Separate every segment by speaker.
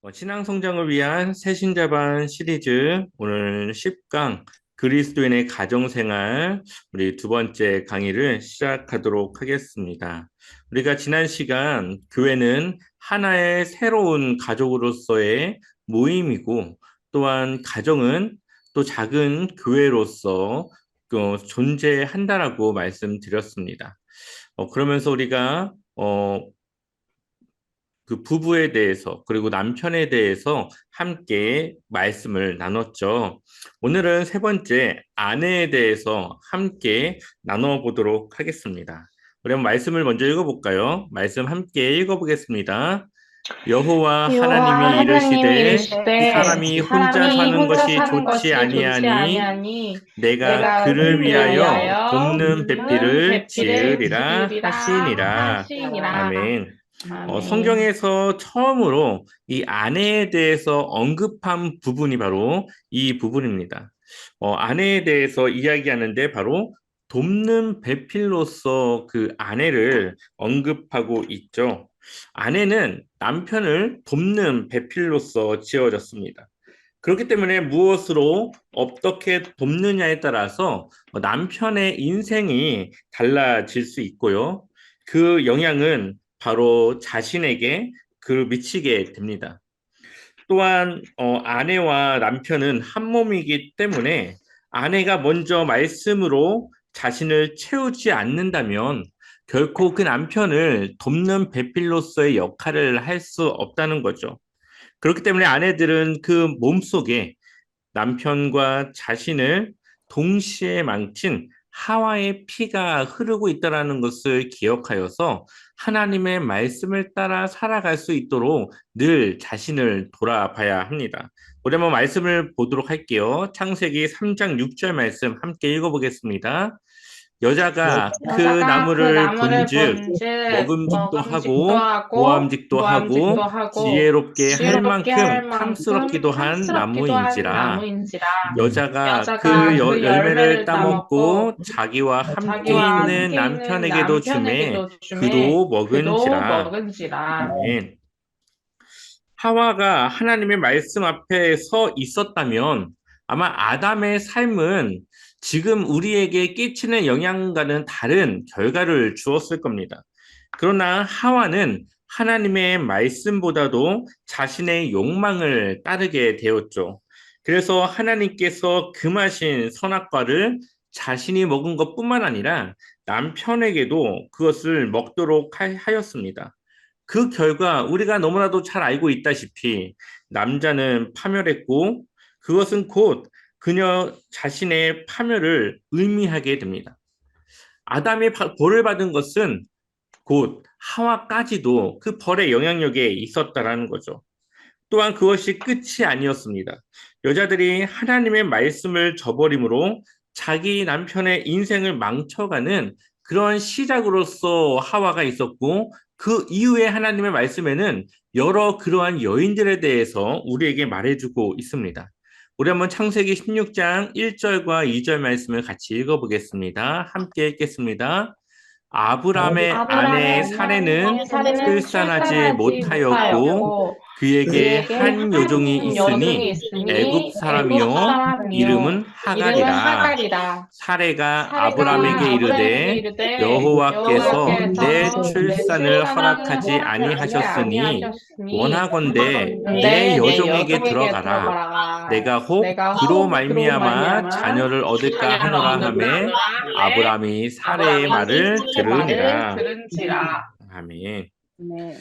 Speaker 1: 신앙 성장을 위한 새신자반 시리즈 오늘 10강 그리스도인의 가정생활 우리 두 번째 강의를 시작하도록 하겠습니다. 우리가 지난 시간 교회는 하나의 새로운 가족으로서의 모임이고 또한 가정은 또 작은 교회로서 존재한다라고 말씀드렸습니다. 그러면서 우리가 그 부부에 대해서 그리고 남편에 대해서 함께 말씀을 나눴죠. 오늘은 세 번째 아내에 대해서 함께 나눠보도록 하겠습니다. 우리 한번 말씀을 먼저 읽어볼까요? 말씀 함께 읽어보겠습니다. 여호와
Speaker 2: 여호와
Speaker 1: 하나님이
Speaker 2: 하나님이
Speaker 1: 이르시되
Speaker 2: 이르시되
Speaker 1: 사람이 혼자
Speaker 2: 사람이
Speaker 1: 사는
Speaker 2: 혼자
Speaker 1: 것이
Speaker 2: 사는
Speaker 1: 좋지
Speaker 2: 것이 좋지
Speaker 1: 아니하니
Speaker 2: 아니하니
Speaker 1: 내가
Speaker 2: 내가
Speaker 1: 그를
Speaker 2: 그를
Speaker 1: 위하여
Speaker 2: 위하여
Speaker 1: 돕는
Speaker 2: 돕는
Speaker 1: 배필을
Speaker 2: 배필을
Speaker 1: 지으리라
Speaker 2: 지으리라
Speaker 1: 하시니라.
Speaker 2: 하시니라.
Speaker 1: 아멘.
Speaker 2: 아멘.
Speaker 1: 성경에서 처음으로 이 아내에 대해서 언급한 부분이 바로 이 부분입니다. 아내에 대해서 이야기하는데 바로 돕는 배필로서 그 아내를 언급하고 있죠. 아내는 남편을 돕는 배필로서 지어졌습니다. 그렇기 때문에 무엇으로 어떻게 돕느냐에 따라서 남편의 인생이 달라질 수 있고요. 그 영향은 바로 자신에게 미치게 됩니다. 또한 아내와 남편은 한 몸이기 때문에 아내가 먼저 말씀으로 자신을 채우지 않는다면 결코 그 남편을 돕는 배필로서의 역할을 할 수 없다는 거죠. 그렇기 때문에 아내들은 그 몸속에 남편과 자신을 동시에 망친 하와의 피가 흐르고 있다는 것을 기억하여서 하나님의 말씀을 따라 살아갈 수 있도록 늘 자신을 돌아봐야 합니다. 우리 한번 말씀을 보도록 할게요. 창세기 3장 6절 말씀 함께 읽어보겠습니다. 여자가 그
Speaker 2: 여자가 그
Speaker 1: 나무를
Speaker 2: 나무를
Speaker 1: 본즉
Speaker 2: 본즉
Speaker 1: 먹음직도
Speaker 2: 먹음직도
Speaker 1: 하고
Speaker 2: 하고
Speaker 1: 보암직도
Speaker 2: 모함직도
Speaker 1: 하고
Speaker 2: 하고
Speaker 1: 지혜롭게 할
Speaker 2: 지혜롭게
Speaker 1: 만큼
Speaker 2: 할 만큼
Speaker 1: 탐스럽기도 한
Speaker 2: 탐스럽기도 한
Speaker 1: 나무인지라.
Speaker 2: 나무인지라.
Speaker 1: 여자가
Speaker 2: 여자가
Speaker 1: 그
Speaker 2: 그
Speaker 1: 열매를
Speaker 2: 열매를
Speaker 1: 따먹고
Speaker 2: 따먹고
Speaker 1: 자기와 함께
Speaker 2: 자기와
Speaker 1: 있는
Speaker 2: 함께 있는
Speaker 1: 남편에게도 주매
Speaker 2: 남편에게도 주매
Speaker 1: 그도
Speaker 2: 그도
Speaker 1: 먹은지라.
Speaker 2: 먹은지라.
Speaker 1: 아멘. 하와가 하나님의 말씀 앞에 서 있었다면 아마 아담의 삶은 지금 우리에게 끼치는 영향과는 다른 결과를 주었을 겁니다. 그러나 하와는 하나님의 말씀보다도 자신의 욕망을 따르게 되었죠. 그래서 하나님께서 금하신 선악과를 자신이 먹은 것뿐만 아니라 남편에게도 그것을 먹도록 하였습니다. 그 결과 우리가 너무나도 잘 알고 있다시피 남자는 파멸했고 그것은 곧 그녀 자신의 파멸을 의미하게 됩니다. 아담이 벌을 받은 것은 곧 하와까지도 그 벌의 영향력에 있었다라는 거죠. 또한 그것이 끝이 아니었습니다. 여자들이 하나님의 말씀을 저버림으로 자기 남편의 인생을 망쳐가는 그런 시작으로서 하와가 있었고 그 이후에 하나님의 말씀에는 여러 그러한 여인들에 대해서 우리에게 말해주고 있습니다. 우리 한번 창세기 16장 1절과 2절 말씀을 같이 읽어보겠습니다. 함께 읽겠습니다. 아브람의 아내
Speaker 2: 아브라함의
Speaker 1: 사레는
Speaker 2: 사례는
Speaker 1: 출산하지
Speaker 2: 출산하지
Speaker 1: 못하였고
Speaker 2: 못하였고
Speaker 1: 그에게
Speaker 2: 그에게
Speaker 1: 한 여종이
Speaker 2: 한 여종이
Speaker 1: 있으니 애굽
Speaker 2: 있으니 애굽
Speaker 1: 사람이요
Speaker 2: 사람이요
Speaker 1: 이름은
Speaker 2: 이름은
Speaker 1: 하갈이라.
Speaker 2: 하갈이라.
Speaker 1: 사레가
Speaker 2: 사례가
Speaker 1: 아브람에게
Speaker 2: 아브라함에게
Speaker 1: 이르되
Speaker 2: 이르되
Speaker 1: 여호와께서 내
Speaker 2: 여호와께서 내
Speaker 1: 출산을
Speaker 2: 출산을
Speaker 1: 허락하지
Speaker 2: 허락하지
Speaker 1: 아니하셨으니
Speaker 2: 아니하셨으니
Speaker 1: 원하건대 내
Speaker 2: 원하건대 내
Speaker 1: 여종에게
Speaker 2: 여종에게
Speaker 1: 들어가라.
Speaker 2: 들어가라.
Speaker 1: 내가 혹
Speaker 2: 내가
Speaker 1: 그로
Speaker 2: 혹 그로
Speaker 1: 말미암아
Speaker 2: 말미암아
Speaker 1: 자녀를 얻을까
Speaker 2: 자녀를
Speaker 1: 하노라
Speaker 2: 얻을까
Speaker 1: 하매
Speaker 2: 하노라 하매
Speaker 1: 아브람이 사레의
Speaker 2: 아브라함이
Speaker 1: 말을
Speaker 2: 사례의 말을
Speaker 1: 들으니라.
Speaker 2: 들은지라.
Speaker 1: 아멘.
Speaker 2: 네.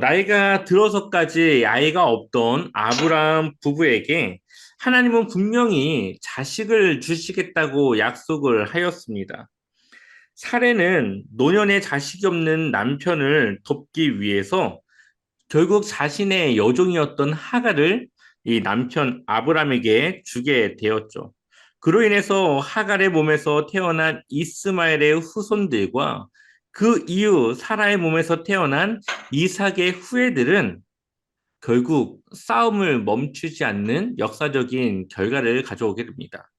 Speaker 1: 나이가 들어서까지 아이가 없던 아브라함 부부에게 하나님은 분명히 자식을 주시겠다고 약속을 하였습니다. 사례는 노년에 자식이 없는 남편을 돕기 위해서 결국 자신의 여종이었던 하갈을 이 남편 아브람에게 주게 되었죠. 그로 인해서 하갈의 몸에서 태어난 이스마엘의 후손들과 그 이후 사라의 몸에서 태어난 이삭의 후예들은 결국 싸움을 멈추지 않는 역사적인 결과를 가져오게 됩니다.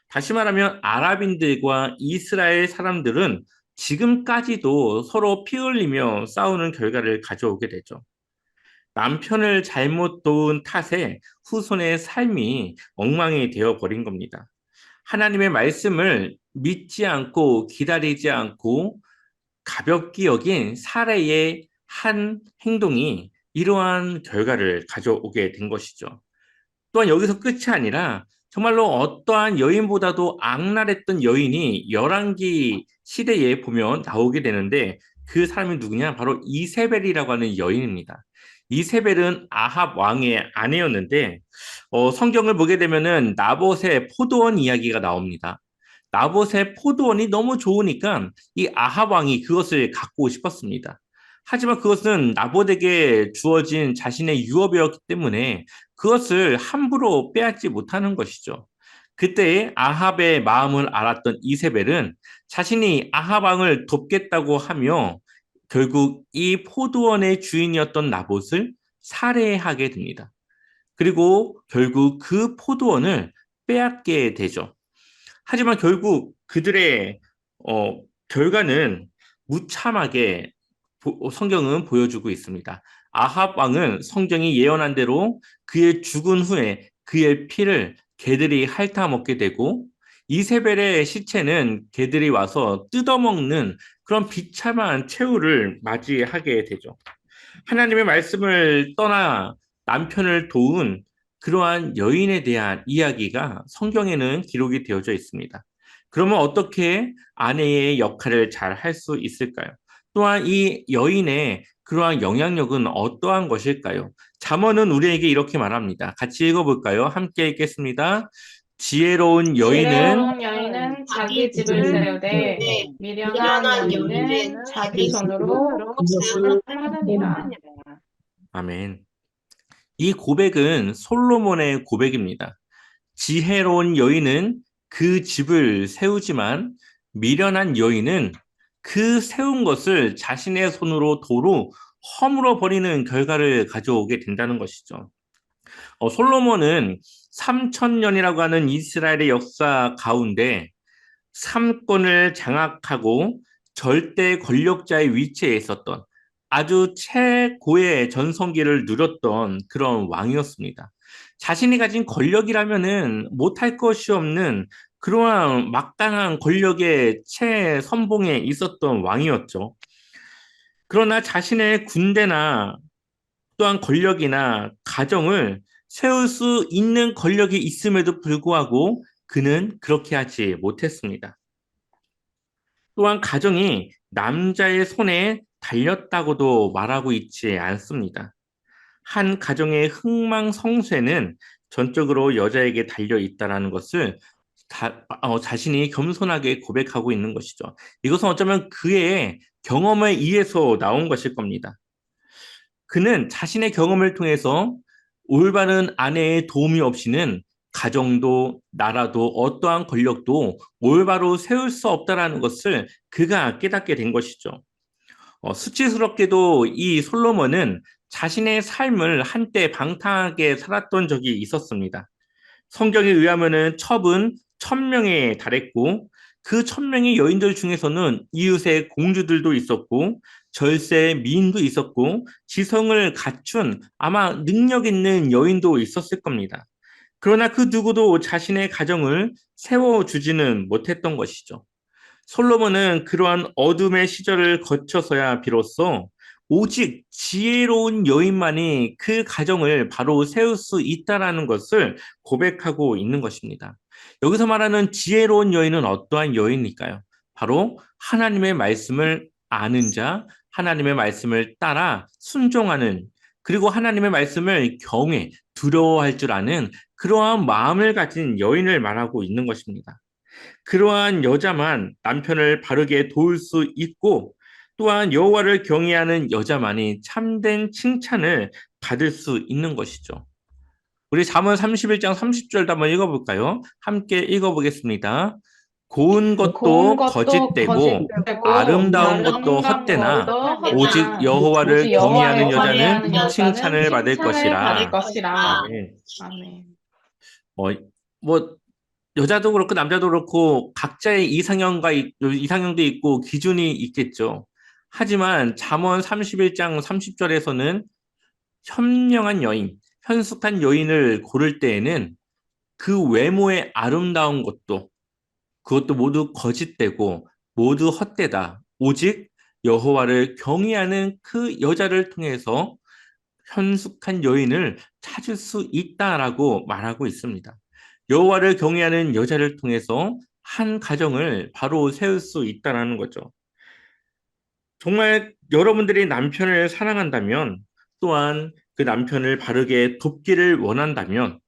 Speaker 1: 다시 말하면 아랍인들과 이스라엘 사람들은 지금까지도 서로 피 흘리며 싸우는 결과를 가져오게 되죠. 남편을 잘못 도운 탓에 후손의 삶이 엉망이 되어 버린 겁니다. 하나님의 말씀을 믿지 않고 기다리지 않고 가볍게 여긴 사례의 한 행동이 이러한 결과를 가져오게 된 것이죠. 또한 여기서 끝이 아니라 정말로 어떠한 여인보다도 악랄했던 여인이 열왕기 시대에 보면 나오게 되는데 그 사람이 누구냐? 바로 이세벨이라고 하는 여인입니다. 이세벨은 아합 왕의 아내였는데 성경을 보게 되면은 나봇의 포도원 이야기가 나옵니다. 나봇의 포도원이 너무 좋으니까 이 아합 왕이 그것을 갖고 싶었습니다. 하지만 그것은 나봇에게 주어진 자신의 유업이었기 때문에 그것을 함부로 빼앗지 못하는 것이죠. 그때 아합의 마음을 알았던 이세벨은 자신이 아합 왕을 돕겠다고 하며 결국 이 포도원의 주인이었던 나봇을 살해하게 됩니다. 그리고 결국 그 포도원을 빼앗게 되죠. 하지만 결국 그들의 결과는 무참하게 성경은 보여주고 있습니다. 아합 왕은 성경이 예언한 대로 그의 죽은 후에 그의 피를 개들이 핥아먹게 되고 이세벨의 시체는 개들이 와서 뜯어먹는 그런 비참한 최후를 맞이하게 되죠. 하나님의 말씀을 떠나 남편을 도운 그러한 여인에 대한 이야기가 성경에는 기록이 되어져 있습니다. 그러면 어떻게 아내의 역할을 잘 할 수 있을까요? 또한 이 여인의 그러한 영향력은 어떠한 것일까요? 잠언은 우리에게 이렇게 말합니다. 같이 읽어볼까요? 함께 읽겠습니다. 지혜로운 여인은
Speaker 2: 지혜로운 여인은 자기 집을 세우되 미련한 여인은 자기 손으로 그것을 하느니라.
Speaker 1: 아멘. 이 고백은 솔로몬의 고백입니다. 지혜로운 여인은 그 집을 세우지만 미련한 여인은 그 세운 것을 자신의 손으로 도로 허물어 버리는 결과를 가져오게 된다는 것이죠. 솔로몬은 3,000년이라고 하는 이스라엘의 역사 가운데 삼권을 장악하고 절대 권력자의 위치에 있었던 아주 최고의 전성기를 누렸던 그런 왕이었습니다. 자신이 가진 권력이라면은 못할 것이 없는 그러한 막강한 권력의 최선봉에 있었던 왕이었죠. 그러나 자신의 군대나 또한 권력이나 가정을 세울 수 있는 권력이 있음에도 불구하고 그는 그렇게 하지 못했습니다. 또한 가정이 남자의 손에 달렸다고도 말하고 있지 않습니다. 한 가정의 흥망성쇠는 전적으로 여자에게 달려 있다라는 것을 자신이 겸손하게 고백하고 있는 것이죠. 이것은 어쩌면 그의 경험에 의해서 나온 것일 겁니다. 그는 자신의 경험을 통해서 올바른 아내의 도움이 없이는 가정도 나라도 어떠한 권력도 올바로 세울 수 없다라는 것을 그가 깨닫게 된 것이죠. 수치스럽게도 이 솔로몬은 자신의 삶을 한때 방탕하게 살았던 적이 있었습니다. 성경에 의하면은 첩은 1,000명에 달했고 그 1,000명의 여인들 중에서는 이웃의 공주들도 있었고 절세 미인도 있었고 지성을 갖춘 아마 능력 있는 여인도 있었을 겁니다. 그러나 그 누구도 자신의 가정을 세워주지는 못했던 것이죠. 솔로몬은 그러한 어둠의 시절을 거쳐서야 비로소 오직 지혜로운 여인만이 그 가정을 바로 세울 수 있다라는 것을 고백하고 있는 것입니다. 여기서 말하는 지혜로운 여인은 어떠한 여인일까요? 바로 하나님의 말씀을 아는 자, 하나님의 말씀을 따라 순종하는, 그리고 하나님의 말씀을 경외, 두려워할 줄 아는 그러한 마음을 가진 여인을 말하고 있는 것입니다. 그러한 여자만 남편을 바르게 도울 수 있고 또한 여호와를 경외하는 여자만이 참된 칭찬을 받을 수 있는 것이죠. 우리 잠언 31장 30절도 한번 읽어볼까요? 함께 읽어보겠습니다. 고운
Speaker 2: 고운
Speaker 1: 것도
Speaker 2: 것도
Speaker 1: 거짓되고
Speaker 2: 거짓되고
Speaker 1: 아름다운 것도
Speaker 2: 아름다운
Speaker 1: 헛되나
Speaker 2: 것도
Speaker 1: 오직
Speaker 2: 헛되나
Speaker 1: 여호와를
Speaker 2: 오직
Speaker 1: 경외하는
Speaker 2: 여호와를
Speaker 1: 여자는
Speaker 2: 경외하는 여자는
Speaker 1: 칭찬을 받을
Speaker 2: 칭찬을 받을
Speaker 1: 것이라.
Speaker 2: 것이라.
Speaker 1: 네.
Speaker 2: 아멘.
Speaker 1: 어, 뭐 여자도 그렇고 남자도 그렇고 각자의 이상형도 있고 기준이 있겠죠. 하지만 잠언 31장 30절에서는 현명한 여인, 현숙한 여인을 고를 때에는 그 외모의 아름다운 것도 그것도 모두 거짓되고 모두 헛되다. 오직 여호와를 경외하는 그 여자를 통해서 현숙한 여인을 찾을 수 있다라고 말하고 있습니다. 여호와를 경외하는 여자를 통해서 한 가정을 바로 세울 수 있다라는 거죠. 정말 여러분들이 남편을 사랑한다면 또한 그 남편을 바르게 돕기를 원한다면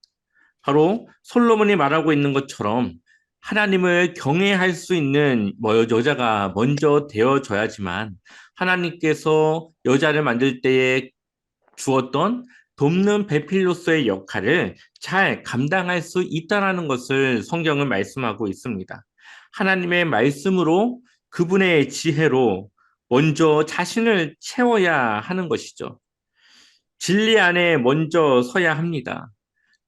Speaker 1: 바로 솔로몬이 말하고 있는 것처럼 하나님을 경외할 수 있는 여자가 먼저 되어줘야지만 하나님께서 여자를 만들 때에 주었던 돕는 배필로서의 역할을 잘 감당할 수 있다라는 것을 성경은 말씀하고 있습니다. 하나님의 말씀으로 그분의 지혜로 먼저 자신을 채워야 하는 것이죠. 진리 안에 먼저 서야 합니다.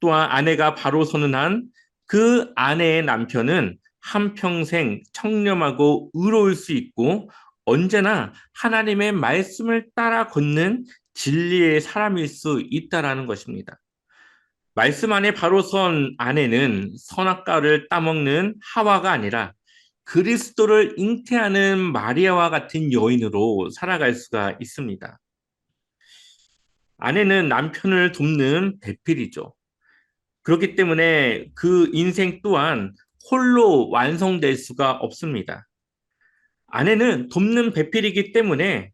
Speaker 1: 또한 아내가 바로 서는 한 그 아내의 남편은 한평생 청렴하고 의로울 수 있고 언제나 하나님의 말씀을 따라 걷는 진리의 사람일 수 있다라는 것입니다. 말씀 안에 바로 선 아내는 선악과를 따먹는 하와가 아니라 그리스도를 잉태하는 마리아와 같은 여인으로 살아갈 수가 있습니다. 아내는 남편을 돕는 배필이죠. 그렇기 때문에 그 인생 또한 홀로 완성될 수가 없습니다. 아내는 돕는 배필이기 때문에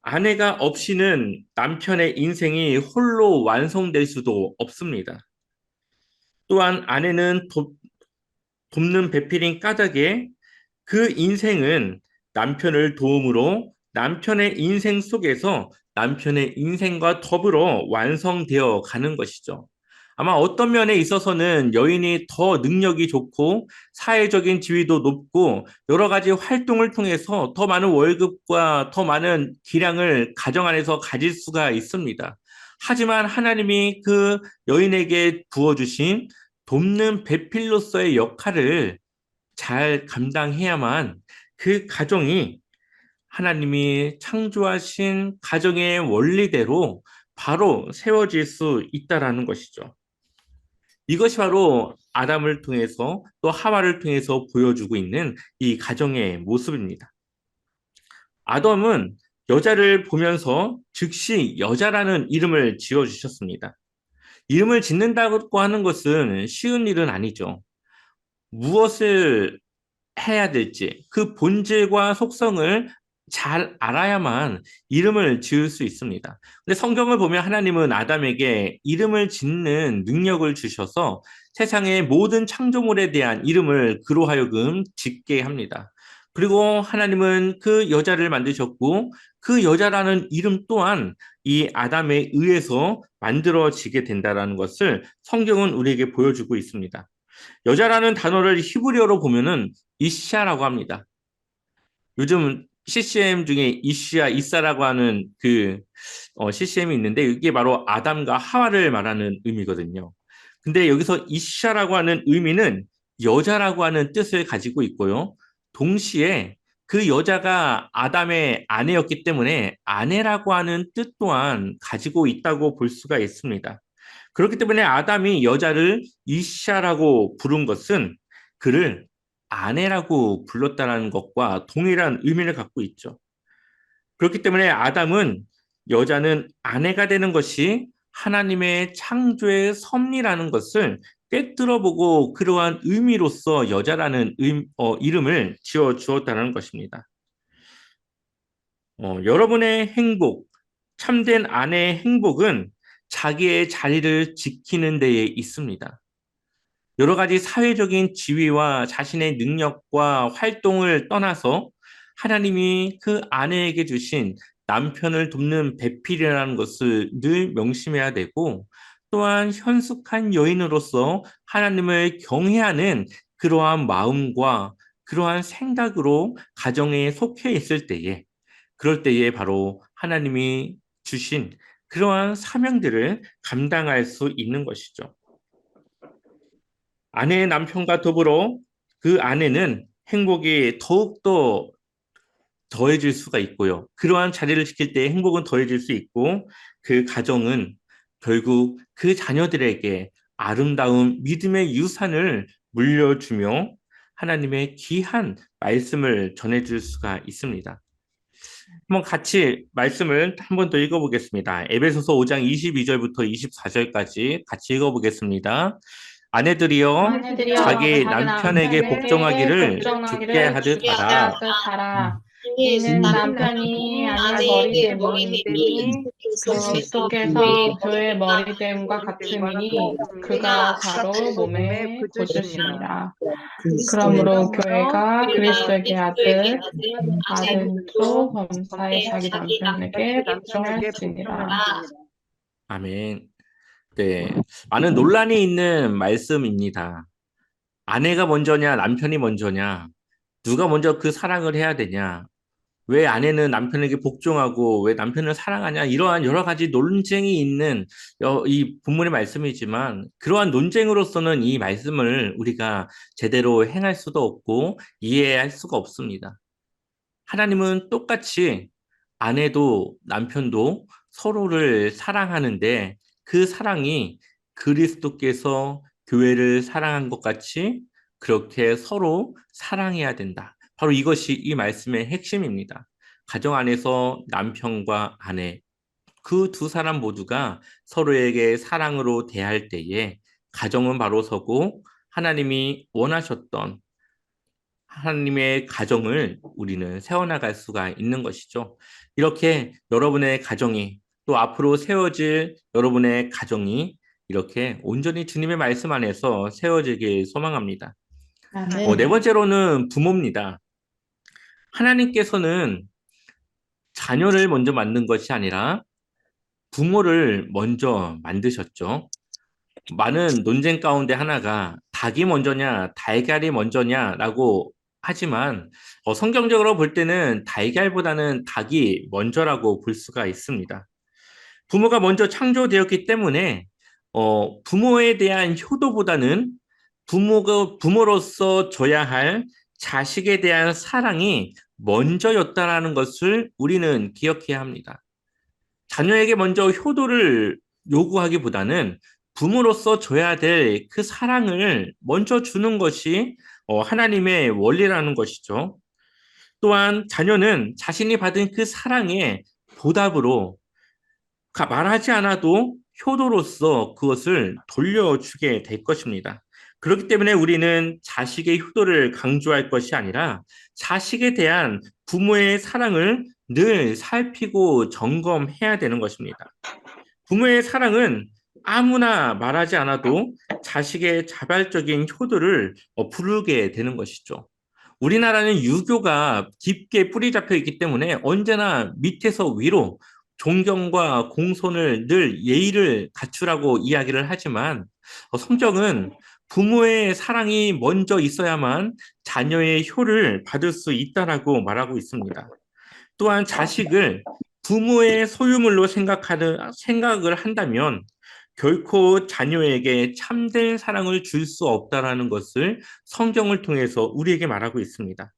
Speaker 1: 아내가 없이는 남편의 인생이 홀로 완성될 수도 없습니다. 또한 아내는 돕는 배필인 까닭에 그 인생은 남편을 도움으로 남편의 인생 속에서 남편의 인생과 더불어 완성되어 가는 것이죠. 아마 어떤 면에 있어서는 여인이 더 능력이 좋고 사회적인 지위도 높고 여러 가지 활동을 통해서 더 많은 월급과 더 많은 기량을 가정 안에서 가질 수가 있습니다. 하지만 하나님이 그 여인에게 부어주신 돕는 배필로서의 역할을 잘 감당해야만 그 가정이 하나님이 창조하신 가정의 원리대로 바로 세워질 수 있다라는 것이죠. 이것이 바로 아담을 통해서 또 하와를 통해서 보여주고 있는 이 가정의 모습입니다. 아담은 여자를 보면서 즉시 여자라는 이름을 지어주셨습니다. 이름을 짓는다고 하는 것은 쉬운 일은 아니죠. 무엇을 해야 될지 그 본질과 속성을 잘 알아야만 이름을 지을 수 있습니다. 근데 성경을 보면 하나님은 아담에게 이름을 짓는 능력을 주셔서 세상의 모든 창조물에 대한 이름을 그로 하여금 짓게 합니다. 그리고 하나님은 그 여자를 만드셨고 그 여자라는 이름 또한 이 아담에 의해서 만들어지게 된다는 것을 성경은 우리에게 보여주고 있습니다. 여자라는 단어를 히브리어로 보면은 이샤라고 합니다. 요즘 CCM 중에 이슈야 이사라고 하는 그 CCM이 있는데 이게 바로 아담과 하와를 말하는 의미거든요. 근데 여기서 이샤라고 하는 의미는 여자라고 하는 뜻을 가지고 있고요. 동시에 그 여자가 아담의 아내였기 때문에 아내라고 하는 뜻 또한 가지고 있다고 볼 수가 있습니다. 그렇기 때문에 아담이 여자를 이샤라고 부른 것은 그를 아내라고 불렀다는 것과 동일한 의미를 갖고 있죠. 그렇기 때문에 아담은 여자는 아내가 되는 것이 하나님의 창조의 섭리라는 것을 꿰뚫어 보고 그러한 의미로서 여자라는 이름을 지어 주었다는 것입니다. 여러분의 행복, 참된 아내의 행복은 자기의 자리를 지키는 데에 있습니다. 여러 가지 사회적인 지위와 자신의 능력과 활동을 떠나서 하나님이 그 아내에게 주신 남편을 돕는 배필이라는 것을 늘 명심해야 되고 또한 현숙한 여인으로서 하나님을 경외하는 그러한 마음과 그러한 생각으로 가정에 속해 있을 때에 그럴 때에 바로 하나님이 주신 그러한 사명들을 감당할 수 있는 것이죠. 아내의 남편과 더불어 그 아내는 행복이 더욱더 더해질 수가 있고요. 그러한 자리를 지킬 때 행복은 더해질 수 있고 그 가정은 결국 그 자녀들에게 아름다운 믿음의 유산을 물려주며 하나님의 귀한 말씀을 전해줄 수가 있습니다. 한번 같이 말씀을 한 번 더 읽어보겠습니다. 에베소서 5장 22절부터 24절까지 같이 읽어보겠습니다. 아내들이여
Speaker 2: 아내들이여
Speaker 1: 자기
Speaker 2: 자기
Speaker 1: 남편에게
Speaker 2: 남편에게
Speaker 1: 복종하기를 주께
Speaker 2: 복종하기를
Speaker 1: 하듯
Speaker 2: 주께
Speaker 1: 하라.
Speaker 2: 하듯 하라.
Speaker 3: 이는
Speaker 2: 이는 남편이 아내의 머리됨이니 그리스도께서 교회의 머리됨과 같음이니 그가 바로 몸의 구주시니라. 그러므로 교회가 그리스도에게 하듯 아들도 범사에 자기 남편에게 복종할지니라.
Speaker 1: 아멘. 네. 많은 논란이 있는 말씀입니다. 아내가 먼저냐, 남편이 먼저냐, 누가 먼저 그 사랑을 해야 되냐, 왜 아내는 남편에게 복종하고 왜 남편을 사랑하냐, 이러한 여러 가지 논쟁이 있는 이 본문의 말씀이지만, 그러한 논쟁으로서는 이 말씀을 우리가 제대로 행할 수도 없고 이해할 수가 없습니다. 하나님은 똑같이 아내도 남편도 서로를 사랑하는데 그 사랑이 그리스도께서 교회를 사랑한 것 같이 그렇게 서로 사랑해야 된다. 바로 이것이 이 말씀의 핵심입니다. 가정 안에서 남편과 아내, 그 두 사람 모두가 서로에게 사랑으로 대할 때에 가정은 바로 서고 하나님이 원하셨던 하나님의 가정을 우리는 세워나갈 수가 있는 것이죠. 이렇게 여러분의 가정이 또 앞으로 세워질 여러분의 가정이 이렇게 온전히 주님의 말씀 안에서 세워지길 소망합니다. 네 번째로는 부모입니다. 하나님께서는 자녀를 먼저 만든 것이 아니라 부모를 먼저 만드셨죠. 많은 논쟁 가운데 하나가 닭이 먼저냐, 달걀이 먼저냐라고 하지만 성경적으로 볼 때는 달걀보다는 닭이 먼저라고 볼 수가 있습니다. 부모가 먼저 창조되었기 때문에 부모에 대한 효도보다는 부모로서 줘야 할 자식에 대한 사랑이 먼저였다라는 것을 우리는 기억해야 합니다. 자녀에게 먼저 효도를 요구하기보다는 부모로서 줘야 될 그 사랑을 먼저 주는 것이 하나님의 원리라는 것이죠. 또한 자녀는 자신이 받은 그 사랑의 보답으로 말하지 않아도 효도로서 그것을 돌려주게 될 것입니다. 그렇기 때문에 우리는 자식의 효도를 강조할 것이 아니라 자식에 대한 부모의 사랑을 늘 살피고 점검해야 되는 것입니다. 부모의 사랑은 아무나 말하지 않아도 자식의 자발적인 효도를 부르게 되는 것이죠. 우리나라는 유교가 깊게 뿌리 잡혀 있기 때문에 언제나 밑에서 위로 존경과 공손을 늘 예의를 갖추라고 이야기를 하지만 성경은 부모의 사랑이 먼저 있어야만 자녀의 효를 받을 수 있다라고 말하고 있습니다. 또한 자식을 부모의 소유물로 생각을 한다면 결코 자녀에게 참된 사랑을 줄 수 없다라는 것을 성경을 통해서 우리에게 말하고 있습니다.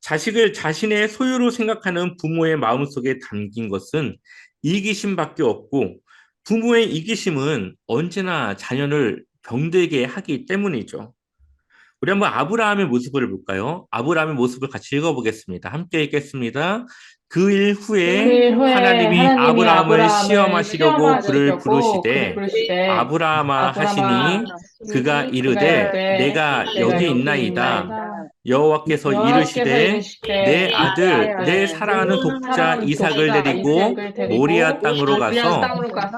Speaker 1: 자식을 자신의 소유로 생각하는 부모의 마음속에 담긴 것은 이기심밖에 없고 부모의 이기심은 언제나 자녀를 병들게 하기 때문이죠. 우리 한번 아브라함의 모습을 볼까요? 아브라함의 모습을 같이 읽어보겠습니다. 함께 읽겠습니다. 그 일 후에 하나님이 아브라함을 시험하시려고 그를 부르시되 아브라함아 하시니 그가 이르되 내가 여기 있나이다. 여호와께서 이르시되 내 아들 내 사랑하는 독자 이삭을 데리고 모리아 땅으로 가서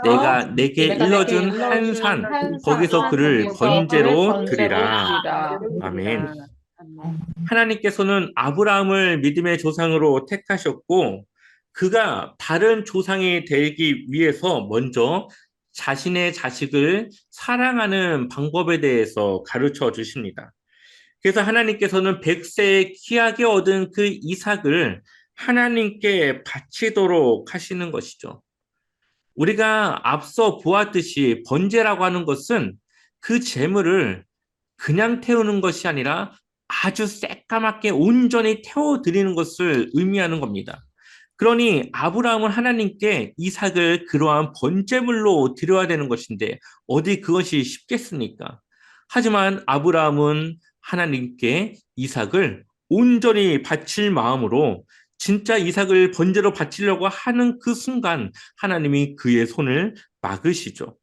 Speaker 1: 내가 내게 일러준 한 산 거기서 그를 번제로 드리라. 아멘. 하나님께서는 아브라함을 믿음의 조상으로 택하셨고 그가 바른 조상이 되기 위해서 먼저 자신의 자식을 사랑하는 방법에 대해서 가르쳐 주십니다. 그래서 하나님께서는 100세에 귀하게 얻은 그 이삭을 하나님께 바치도록 하시는 것이죠. 우리가 앞서 보았듯이 번제라고 하는 것은 그 제물을 그냥 태우는 것이 아니라 아주 새까맣게 온전히 태워드리는 것을 의미하는 겁니다. 그러니 아브라함은 하나님께 이삭을 그러한 번제물로 드려야 되는 것인데 어디 그것이 쉽겠습니까? 하지만 아브라함은 하나님께 이삭을 온전히 바칠 마음으로 진짜 이삭을 번제로 바치려고 하는 그 순간 하나님이 그의 손을 막으시죠.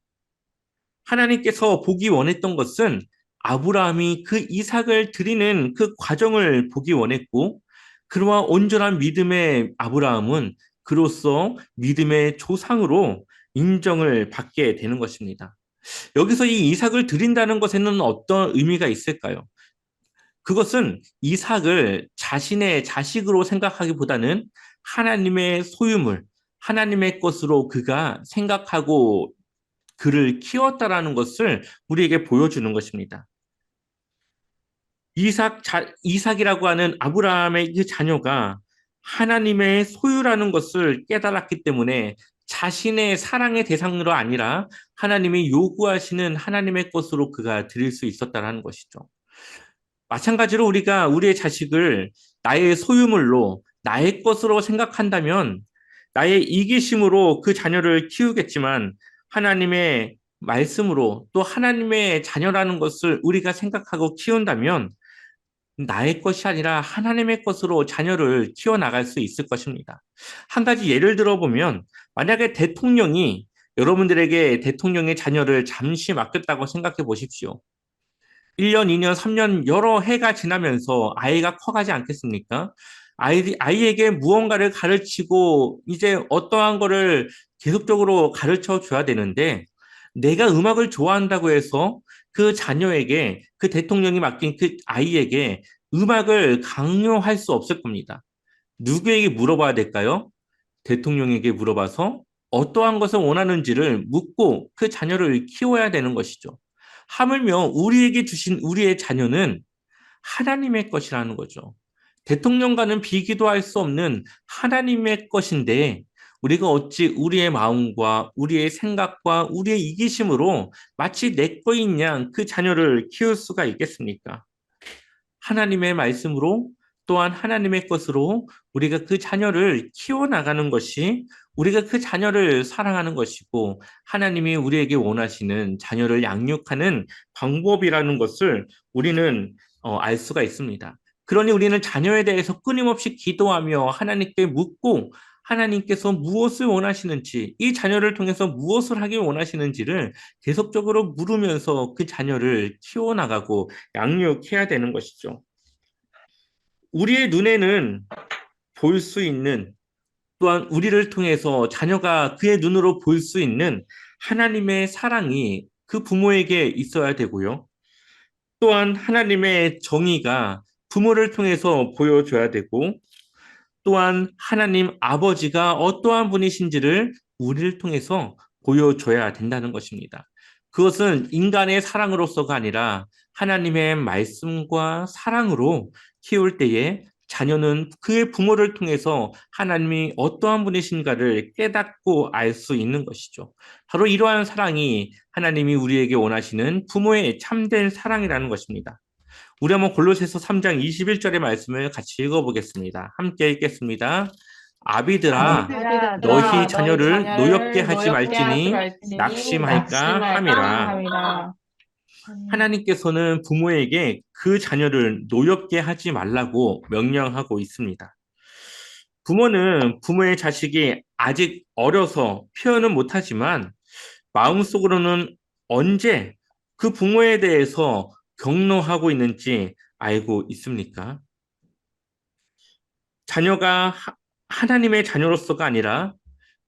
Speaker 1: 하나님께서 보기 원했던 것은 아브라함이 그 이삭을 드리는 그 과정을 보기 원했고, 그러한 온전한 믿음의 아브라함은 그로써 믿음의 조상으로 인정을 받게 되는 것입니다. 여기서 이 이삭을 드린다는 것에는 어떤 의미가 있을까요? 그것은 이삭을 자신의 자식으로 생각하기보다는 하나님의 소유물, 하나님의 것으로 그가 생각하고 그를 키웠다라는 것을 우리에게 보여주는 것입니다. 이삭이라고 하는 아브라함의 그 자녀가 하나님의 소유라는 것을 깨달았기 때문에 자신의 사랑의 대상으로 아니라 하나님이 요구하시는 하나님의 것으로 그가 드릴 수 있었다는 것이죠. 마찬가지로 우리가 우리의 자식을 나의 소유물로 나의 것으로 생각한다면 나의 이기심으로 그 자녀를 키우겠지만 하나님의 말씀으로 또 하나님의 자녀라는 것을 우리가 생각하고 키운다면 나의 것이 아니라 하나님의 것으로 자녀를 키워나갈 수 있을 것입니다. 한 가지 예를 들어보면 만약에 대통령이 여러분들에게 대통령의 자녀를 잠시 맡겼다고 생각해 보십시오. 1년, 2년, 3년 여러 해가 지나면서 아이가 커가지 않겠습니까? 아이에게 무언가를 가르치고 이제 어떠한 거를 계속적으로 가르쳐 줘야 되는데 내가 음악을 좋아한다고 해서 그 자녀에게 그 대통령이 맡긴 그 아이에게 음악을 강요할 수 없을 겁니다. 누구에게 물어봐야 될까요? 대통령에게 물어봐서 어떠한 것을 원하는지를 묻고 그 자녀를 키워야 되는 것이죠. 하물며 우리에게 주신 우리의 자녀는 하나님의 것이라는 거죠. 대통령과는 비교도 할 수 없는 하나님의 것인데 우리가 어찌 우리의 마음과 우리의 생각과 우리의 이기심으로 마치 내 거인 양 그 자녀를 키울 수가 있겠습니까? 하나님의 말씀으로 또한 하나님의 것으로 우리가 그 자녀를 키워나가는 것이 우리가 그 자녀를 사랑하는 것이고 하나님이 우리에게 원하시는 자녀를 양육하는 방법이라는 것을 우리는 알 수가 있습니다. 그러니 우리는 자녀에 대해서 끊임없이 기도하며 하나님께 묻고 하나님께서 무엇을 원하시는지, 이 자녀를 통해서 무엇을 하길 원하시는지를 계속적으로 물으면서 그 자녀를 키워나가고 양육해야 되는 것이죠. 우리의 눈에는 볼 수 있는 또한 우리를 통해서 자녀가 그의 눈으로 볼 수 있는 하나님의 사랑이 그 부모에게 있어야 되고요. 또한 하나님의 정의가 부모를 통해서 보여줘야 되고 또한 하나님 아버지가 어떠한 분이신지를 우리를 통해서 보여줘야 된다는 것입니다. 그것은 인간의 사랑으로서가 아니라 하나님의 말씀과 사랑으로 키울 때에 자녀는 그의 부모를 통해서 하나님이 어떠한 분이신가를 깨닫고 알 수 있는 것이죠. 바로 이러한 사랑이 하나님이 우리에게 원하시는 부모의 참된 사랑이라는 것입니다. 우리 한번 골로새서 3장 21절의 말씀을 같이 읽어보겠습니다. 함께 읽겠습니다. 아비들아
Speaker 2: 아비들아,
Speaker 1: 너희
Speaker 2: 너희
Speaker 1: 자녀를 노엽게
Speaker 2: 자녀를
Speaker 1: 하지
Speaker 2: 노엽게 하지
Speaker 1: 말지니
Speaker 2: 말지니
Speaker 1: 낙심할까
Speaker 2: 낙심할까
Speaker 1: 함이라.
Speaker 2: 함이라.
Speaker 1: 하나님께서는 부모에게 그 자녀를 노엽게 하지 말라고 명령하고 있습니다. 부모는 부모의 자식이 아직 어려서 표현은 못하지만 마음속으로는 언제 그 부모에 대해서 경노하고 있는지 알고 있습니까? 자녀가 하나님의 자녀로서가 아니라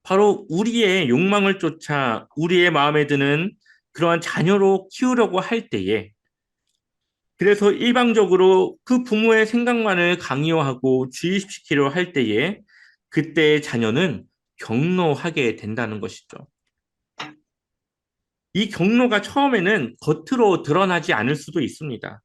Speaker 1: 바로 우리의 욕망을 쫓아 우리의 마음에 드는 그러한 자녀로 키우려고 할 때에 그래서 일방적으로 그 부모의 생각만을 강요하고 주입시키려 할 때에 그때의 자녀는 경노하게 된다는 것이죠. 이 경로가 처음에는 겉으로 드러나지 않을 수도 있습니다.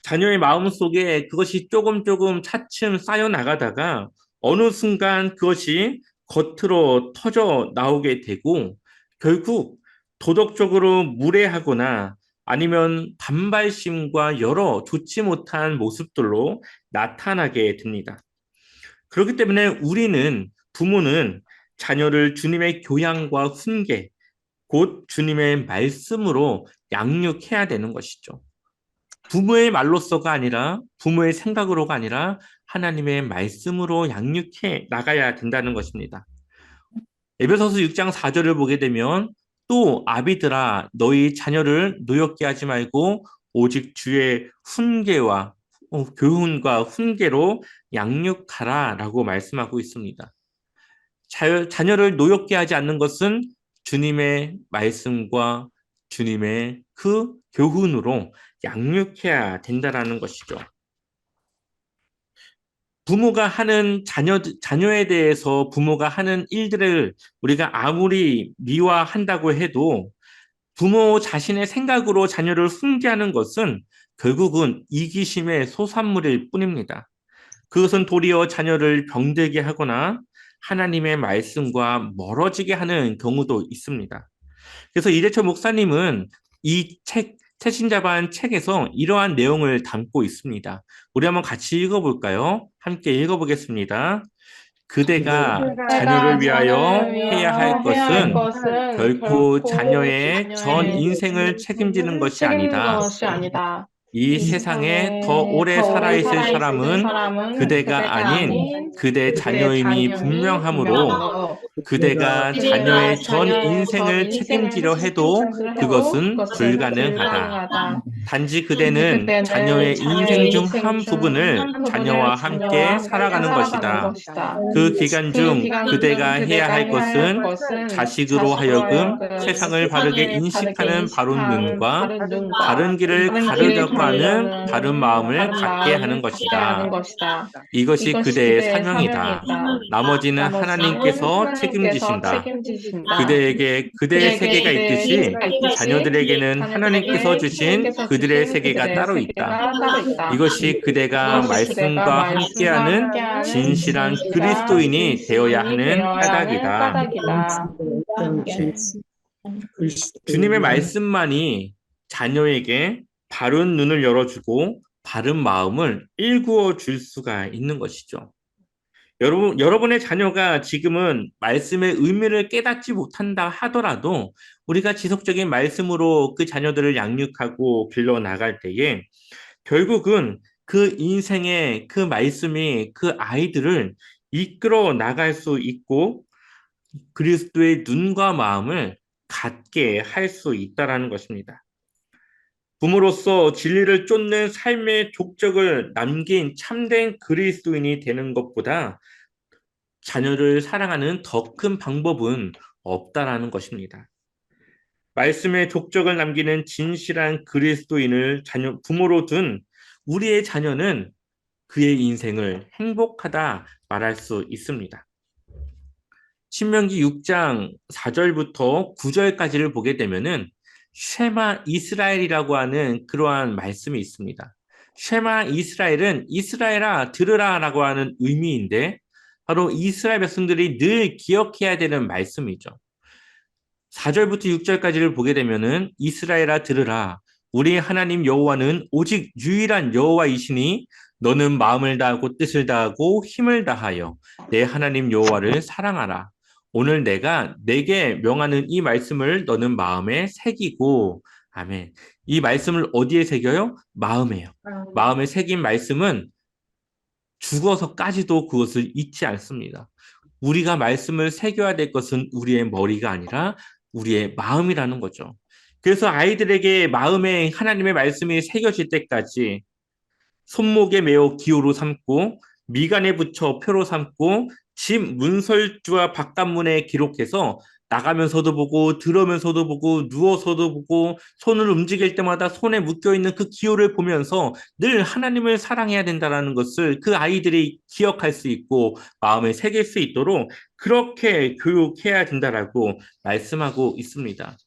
Speaker 1: 자녀의 마음속에 그것이 조금 조금 차츰 쌓여 나가다가 어느 순간 그것이 겉으로 터져 나오게 되고 결국 도덕적으로 무례하거나 아니면 반발심과 여러 좋지 못한 모습들로 나타나게 됩니다. 그렇기 때문에 우리는 부모는 자녀를 주님의 교양과 훈계, 곧 주님의 말씀으로 양육해야 되는 것이죠. 부모의 말로서가 아니라 부모의 생각으로가 아니라 하나님의 말씀으로 양육해 나가야 된다는 것입니다. 에베소서 6장 4절을 보게 되면 또 아비들아 너희 자녀를 노엽게 하지 말고 오직 주의 훈계와 교훈과 훈계로 양육하라라고 말씀하고 있습니다. 자녀를 노엽게 하지 않는 것은 주님의 말씀과 주님의 그 교훈으로 양육해야 된다라는 것이죠. 부모가 하는 자녀에 대해서 부모가 하는 일들을 우리가 아무리 미화한다고 해도 부모 자신의 생각으로 자녀를 훈계하는 것은 결국은 이기심의 소산물일 뿐입니다. 그것은 도리어 자녀를 병들게 하거나 하나님의 말씀과 멀어지게 하는 경우도 있습니다. 그래서 이대철 목사님은 이 책, 새신자반 책에서 이러한 내용을 담고 있습니다. 우리 한번 같이 읽어볼까요? 함께 읽어보겠습니다. 그대가 자녀를
Speaker 2: 내가
Speaker 1: 위하여
Speaker 2: 자녀를
Speaker 1: 해야 할
Speaker 2: 위하여 해야 할
Speaker 1: 것은
Speaker 2: 것은
Speaker 1: 결코
Speaker 2: 결코
Speaker 1: 자녀의 전
Speaker 2: 자녀의
Speaker 1: 인생을 책임지는 것이
Speaker 2: 책임지는
Speaker 1: 아니다.
Speaker 2: 것이 아니다.
Speaker 1: 이
Speaker 2: 이
Speaker 1: 세상에 더
Speaker 2: 세상에
Speaker 1: 오래
Speaker 2: 더 오래
Speaker 1: 살아있을
Speaker 2: 살아있을
Speaker 1: 사람은
Speaker 2: 사람은
Speaker 1: 그대가
Speaker 2: 그대가
Speaker 1: 아닌
Speaker 2: 아닌
Speaker 1: 그대
Speaker 2: 그대
Speaker 1: 자녀임이
Speaker 2: 자녀임이
Speaker 1: 분명하므로
Speaker 2: 분명하므로
Speaker 1: 그대가
Speaker 2: 그대가
Speaker 1: 자녀의 전
Speaker 2: 자녀의 전
Speaker 1: 인생을
Speaker 2: 인생을
Speaker 1: 책임지려 해도
Speaker 2: 책임지려 해도
Speaker 1: 그것은
Speaker 2: 그것은
Speaker 1: 불가능하다.
Speaker 2: 불가능하다.
Speaker 1: 단지
Speaker 2: 단지
Speaker 1: 그대는
Speaker 2: 그때는
Speaker 1: 자녀의 인생
Speaker 2: 자녀의
Speaker 1: 중
Speaker 2: 인생
Speaker 1: 한
Speaker 2: 중
Speaker 1: 부분을
Speaker 2: 한
Speaker 1: 자녀와
Speaker 2: 부분을
Speaker 1: 함께
Speaker 2: 자녀와 함께
Speaker 1: 살아가는
Speaker 2: 살아가는
Speaker 1: 것이다.
Speaker 2: 것이다.
Speaker 1: 그 기간
Speaker 2: 그
Speaker 1: 중
Speaker 2: 기간 중
Speaker 1: 그대가 해야
Speaker 2: 그대가
Speaker 1: 할
Speaker 2: 해야 할
Speaker 1: 것은
Speaker 2: 것은
Speaker 1: 자식으로
Speaker 2: 자식으로
Speaker 1: 하여금
Speaker 2: 하여금
Speaker 1: 세상을 바르게
Speaker 2: 세상을 바르게
Speaker 1: 인식하는 바른
Speaker 2: 인식하는
Speaker 1: 눈과
Speaker 2: 바른 눈과
Speaker 1: 바른 길을
Speaker 2: 바른 길을
Speaker 1: 가르려고 하는 바른
Speaker 2: 가르려는
Speaker 1: 마음을
Speaker 2: 바른
Speaker 1: 갖게 하는
Speaker 2: 마음을 갖게 하는
Speaker 1: 것이다.
Speaker 2: 것이다.
Speaker 1: 이것이
Speaker 2: 이것이
Speaker 1: 그대의
Speaker 2: 그대의
Speaker 1: 사명이다.
Speaker 2: 사명이다.
Speaker 1: 나머지는
Speaker 2: 나머지는
Speaker 1: 하나님께서
Speaker 2: 하나님께서
Speaker 1: 책임지신다.
Speaker 2: 책임지신다.
Speaker 1: 그대에게 그대의
Speaker 2: 그에게
Speaker 1: 세계가
Speaker 2: 그대의
Speaker 1: 있듯이
Speaker 2: 세계가 있듯이
Speaker 1: 자녀들에게는 하나님께서
Speaker 2: 자녀들에게
Speaker 1: 주신
Speaker 2: 하나님께서
Speaker 1: 그들의
Speaker 2: 주신
Speaker 1: 세계가
Speaker 2: 그들의
Speaker 1: 따로 있다.
Speaker 2: 세계가 따로 있다.
Speaker 1: 이것이 그대가
Speaker 2: 이것이 그대가
Speaker 1: 말씀과
Speaker 2: 말씀과
Speaker 1: 함께하는
Speaker 2: 함께하는
Speaker 1: 진실한
Speaker 2: 진실한
Speaker 1: 그리스도인이 되어야
Speaker 2: 그리스도인이
Speaker 1: 하는
Speaker 2: 되어야 하는
Speaker 1: 까닭이다.
Speaker 2: 까닭이다. 아멘.
Speaker 1: 주님의 말씀만이 자녀에게 바른 눈을 열어주고 바른 마음을 일구어 줄 수가 있는 것이죠. 여러분의 자녀가 지금은 말씀의 의미를 깨닫지 못한다 하더라도 우리가 지속적인 말씀으로 그 자녀들을 양육하고 길러 나갈 때에 결국은 그 인생의 그 말씀이 그 아이들을 이끌어 나갈 수 있고 그리스도의 눈과 마음을 갖게 할 수 있다라는 것입니다. 부모로서 진리를 쫓는 삶의 족적을 남긴 참된 그리스도인이 되는 것보다 자녀를 사랑하는 더 큰 방법은 없다라는 것입니다. 말씀의 족적을 남기는 진실한 그리스도인을 부모로 둔 우리의 자녀는 그의 인생을 행복하다 말할 수 있습니다. 신명기 6장 4절부터 9절까지를 보게 되면은 쉐마 이스라엘이라고 하는 그러한 말씀이 있습니다. 쉐마 이스라엘은 이스라엘아 들으라라고 하는 의미인데 바로 이스라엘 백성들이 늘 기억해야 되는 말씀이죠. 4절부터 6절까지를 보게 되면은 이스라엘아 들으라 우리 하나님 여호와는 오직 유일한 여호와이시니 너는 마음을 다하고 뜻을 다하고 힘을 다하여 내 하나님 여호와를 사랑하라. 오늘 내가 내게 명하는 이 말씀을 너는 마음에 새기고 아멘. 이 말씀을 어디에 새겨요? 마음에요. 마음에 새긴 말씀은 죽어서까지도 그것을 잊지 않습니다. 우리가 말씀을 새겨야 될 것은 우리의 머리가 아니라 우리의 마음이라는 거죠. 그래서 아이들에게 마음에 하나님의 말씀이 새겨질 때까지 손목에 메어 기호로 삼고 미간에 붙여 표로 삼고 집 문설주와 바깥문에 기록해서 나가면서도 보고 들어오면서도 보고 누워서도 보고 손을 움직일 때마다 손에 묶여있는 그 기호를 보면서 늘 하나님을 사랑해야 된다는 것을 그 아이들이 기억할 수 있고 마음에 새길 수 있도록 그렇게 교육해야 된다라고 말씀하고 있습니다.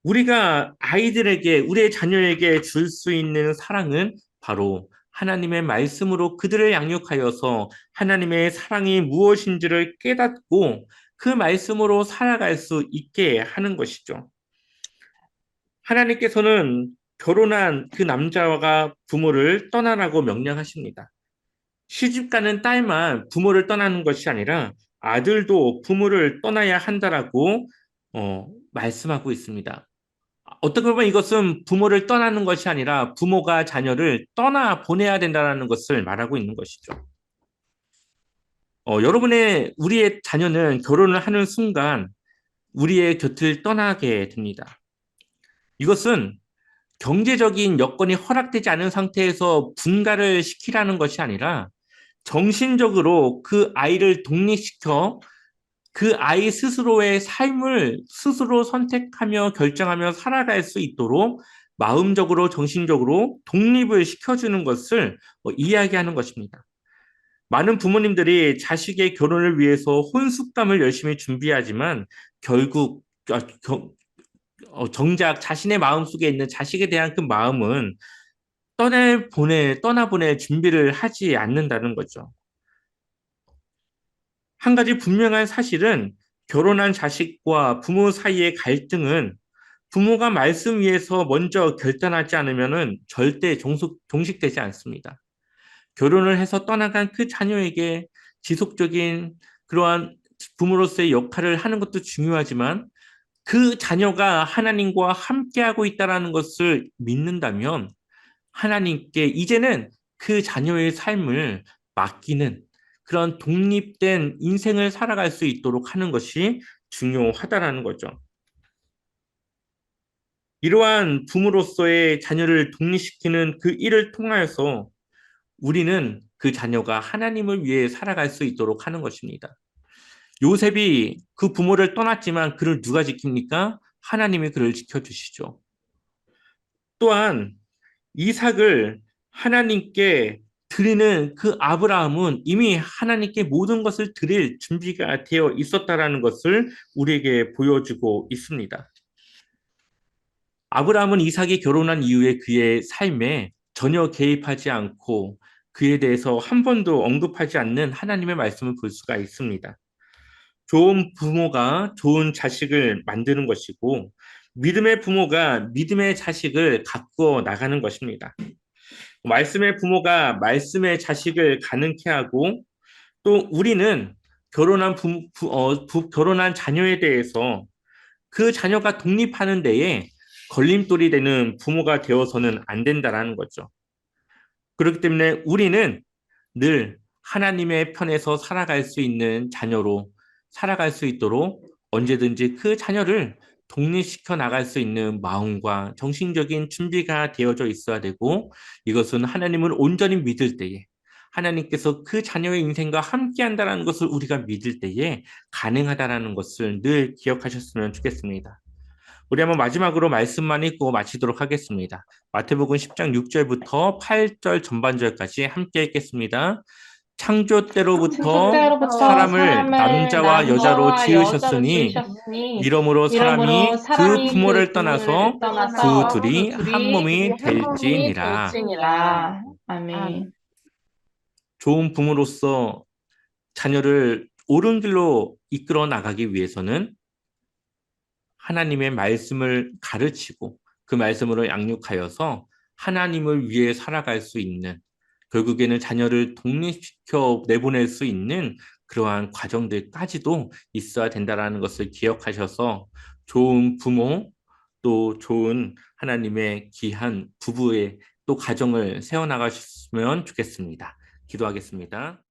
Speaker 1: 우리가 아이들에게, 우리의 자녀에게 줄 수 있는 사랑은 바로 하나님의 말씀으로 그들을 양육하여서 하나님의 사랑이 무엇인지를 깨닫고 그 말씀으로 살아갈 수 있게 하는 것이죠. 하나님께서는 결혼한 그 남자가 부모를 떠나라고 명령하십니다. 시집가는 딸만 부모를 떠나는 것이 아니라 아들도 부모를 떠나야 한다라고 말씀하고 있습니다. 어떻게 보면 이것은 부모를 떠나는 것이 아니라 부모가 자녀를 떠나 보내야 된다는 것을 말하고 있는 것이죠. 우리의 자녀는 결혼을 하는 순간 우리의 곁을 떠나게 됩니다. 이것은 경제적인 여건이 허락되지 않은 상태에서 분가를 시키라는 것이 아니라 정신적으로 그 아이를 독립시켜 그 아이 스스로의 삶을 스스로 선택하며 결정하며 살아갈 수 있도록 마음적으로 정신적으로 독립을 시켜주는 것을 이야기하는 것입니다. 많은 부모님들이 자식의 결혼을 위해서 혼숙감을 열심히 준비하지만 결국 정작 자신의 마음속에 있는 자식에 대한 그 마음은 떠나보낼 준비를 하지 않는다는 거죠. 한 가지 분명한 사실은 결혼한 자식과 부모 사이의 갈등은 부모가 말씀 위에서 먼저 결단하지 않으면 절대 종식되지 않습니다. 결혼을 해서 떠나간 그 자녀에게 지속적인 그러한 부모로서의 역할을 하는 것도 중요하지만 그 자녀가 하나님과 함께하고 있다는 것을 믿는다면 하나님께 이제는 그 자녀의 삶을 맡기는 그런 독립된 인생을 살아갈 수 있도록 하는 것이 중요하다라는 거죠. 이러한 부모로서의 자녀를 독립시키는 그 일을 통하여서 우리는 그 자녀가 하나님을 위해 살아갈 수 있도록 하는 것입니다. 요셉이 그 부모를 떠났지만 그를 누가 지킵니까? 하나님이 그를 지켜주시죠. 또한 이삭을 하나님께 드리는 그 아브라함은 이미 하나님께 모든 것을 드릴 준비가 되어 있었다라는 것을 우리에게 보여주고 있습니다. 아브라함은 이삭이 결혼한 이후에 그의 삶에 전혀 개입하지 않고 그에 대해서 한 번도 언급하지 않는 하나님의 말씀을 볼 수가 있습니다. 좋은 부모가 좋은 자식을 만드는 것이고 믿음의 부모가 믿음의 자식을 가꾸어 나가는 것입니다. 말씀의 부모가 말씀의 자식을 가능케 하고 또 우리는 결혼한 자녀에 대해서 그 자녀가 독립하는 데에 걸림돌이 되는 부모가 되어서는 안 된다라는 거죠. 그렇기 때문에 우리는 늘 하나님의 편에서 살아갈 수 있는 자녀로 살아갈 수 있도록 언제든지 그 자녀를 독립시켜 나갈 수 있는 마음과 정신적인 준비가 되어져 있어야 되고 이것은 하나님을 온전히 믿을 때에 하나님께서 그 자녀의 인생과 함께 한다는 것을 우리가 믿을 때에 가능하다는 것을 늘 기억하셨으면 좋겠습니다. 우리 한번 마지막으로 말씀만 읽고 마치도록 하겠습니다. 마태복음 10장 6절부터 8절 전반절까지 함께 읽겠습니다. 창조 때로부터 사람을 남자와 여자로 지으셨으니 이러므로 사람이 그 부모를 떠나서 그 둘이 한 몸이 될지니라.
Speaker 2: 아멘.
Speaker 1: 좋은 부모로서 자녀를 옳은 길로 이끌어 나가기 위해서는 하나님의 말씀을 가르치고 그 말씀으로 양육하여서 하나님을 위해 살아갈 수 있는 결국에는 자녀를 독립시켜 내보낼 수 있는 그러한 과정들까지도 있어야 된다는 것을 기억하셔서 좋은 부모 또 좋은 하나님의 귀한 부부의 또 가정을 세워나가셨으면 좋겠습니다. 기도하겠습니다.